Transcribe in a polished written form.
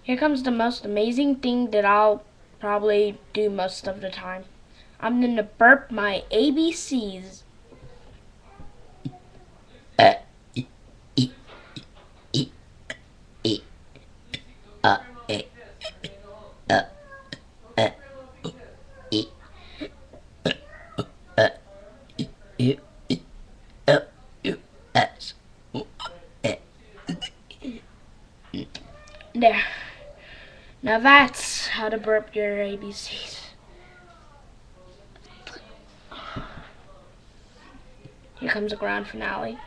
Here comes the most amazing thing that I'll probably do most of the time. I'm gonna burp my ABCs. There. Now that's how to burp your ABCs. Here comes the grand finale.